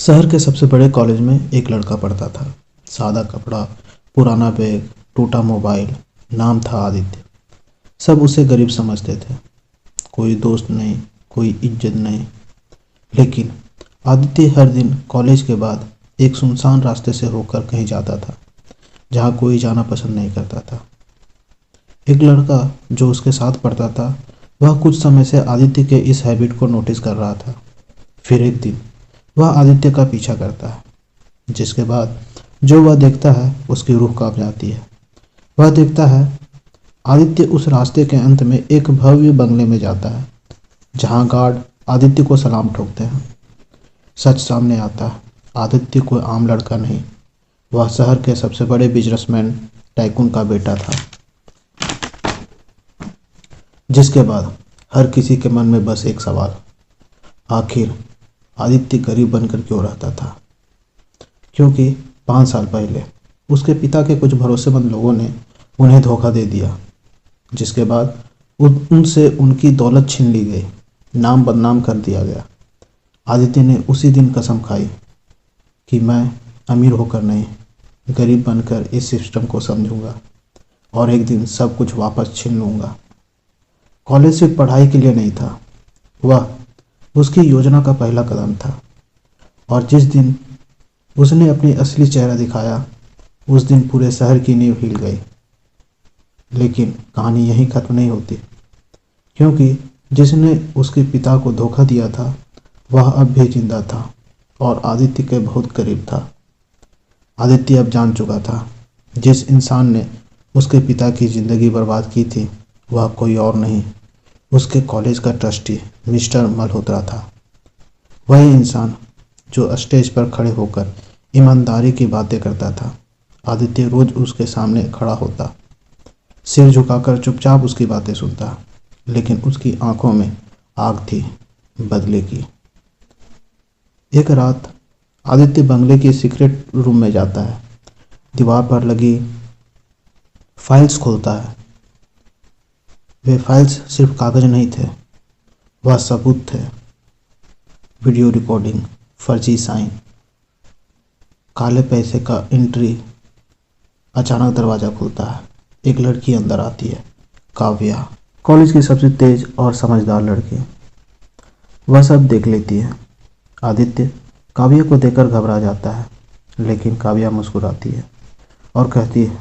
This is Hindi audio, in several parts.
शहर के सबसे बड़े कॉलेज में एक लड़का पढ़ता था। सादा कपड़ा, पुराना बैग, टूटा मोबाइल। नाम था आदित्य। सब उसे गरीब समझते थे। कोई दोस्त नहीं, कोई इज्जत नहीं। लेकिन आदित्य हर दिन कॉलेज के बाद एक सुनसान रास्ते से होकर कहीं जाता था जहाँ कोई जाना पसंद नहीं करता था। एक लड़का जो उसके साथ पढ़ता था वह कुछ समय से आदित्य के इस हैबिट को नोटिस कर रहा था। फिर एक दिन वह आदित्य का पीछा करता है, जिसके बाद जो वह देखता है उसकी रूह कांप जाती है। वह देखता है आदित्य उस रास्ते के अंत में एक भव्य बंगले में जाता है जहां गार्ड आदित्य को सलाम ठोकते हैं। सच सामने आता है, आदित्य कोई आम लड़का नहीं, वह शहर के सबसे बड़े बिजनेसमैन टाइकून का बेटा था। जिसके बाद हर किसी के मन में बस एक सवाल, आखिर आदित्य गरीब बनकर क्यों रहता था? क्योंकि 5 साल पहले उसके पिता के कुछ भरोसेमंद लोगों ने उन्हें धोखा दे दिया, जिसके बाद उनसे उनकी दौलत छीन ली गई, नाम बदनाम कर दिया गया। आदित्य ने उसी दिन कसम खाई कि मैं अमीर होकर नहीं, गरीब बनकर इस सिस्टम को समझूंगा और एक दिन सब कुछ वापस छीन लूंगा। कॉलेज सिर्फ पढ़ाई के लिए नहीं था, वह उसकी योजना का पहला कदम था। और जिस दिन उसने अपनी असली चेहरा दिखाया, उस दिन पूरे शहर की नींव हिल गई। लेकिन कहानी यहीं खत्म नहीं होती, क्योंकि जिसने उसके पिता को धोखा दिया था वह अब भी जिंदा था और आदित्य के बहुत करीब था। आदित्य अब जान चुका था, जिस इंसान ने उसके पिता की जिंदगी बर्बाद की थी वह कोई और नहीं, उसके कॉलेज का ट्रस्टी मिस्टर मल्होत्रा था। वही इंसान जो स्टेज पर खड़े होकर ईमानदारी की बातें करता था। आदित्य रोज उसके सामने खड़ा होता, सिर झुकाकर चुपचाप उसकी बातें सुनता, लेकिन उसकी आंखों में आग थी, बदले की। एक रात आदित्य बंगले के सीक्रेट रूम में जाता है, दीवार पर लगी फाइल्स खोलता है। वे फाइल्स सिर्फ कागज नहीं थे, वह सबूत थे। वीडियो रिकॉर्डिंग, फर्जी साइन, काले पैसे का एंट्री। अचानक दरवाज़ा खुलता है, एक लड़की अंदर आती है, काव्या, कॉलेज की सबसे तेज और समझदार लड़की। वह सब देख लेती है। आदित्य काव्या को देखकर घबरा जाता है, लेकिन काव्या मुस्कुराती है और कहती है,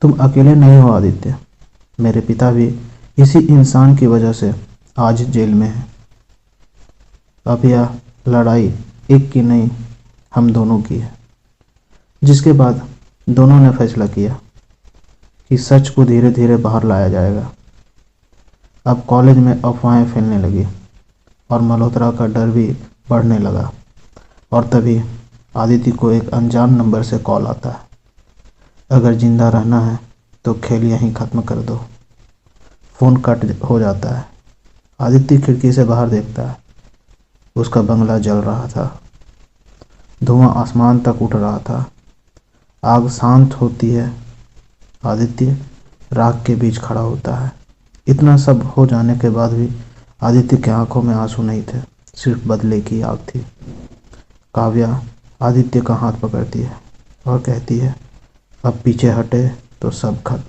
तुम अकेले नहीं हो आदित्य, मेरे पिता भी इसी इंसान की वजह से आज जेल में है। अब यह लड़ाई एक की नहीं, हम दोनों की है। जिसके बाद दोनों ने फैसला किया कि सच को धीरे धीरे बाहर लाया जाएगा। अब कॉलेज में अफवाहें फैलने लगी और मल्होत्रा का डर भी बढ़ने लगा। और तभी आदित्य को एक अनजान नंबर से कॉल आता है, अगर जिंदा रहना है तो खेल यहीं ख़त्म कर दो। फ़ोन कट हो जाता है। आदित्य खिड़की से बाहर देखता है, उसका बंगला जल रहा था, धुआं आसमान तक उठ रहा था। आग शांत होती है, आदित्य राख के बीच खड़ा होता है। इतना सब हो जाने के बाद भी आदित्य की आंखों में आंसू नहीं थे, सिर्फ बदले की आग थी। काव्या आदित्य का हाथ पकड़ती है और कहती है, अब पीछे हटे तो सब खत्म।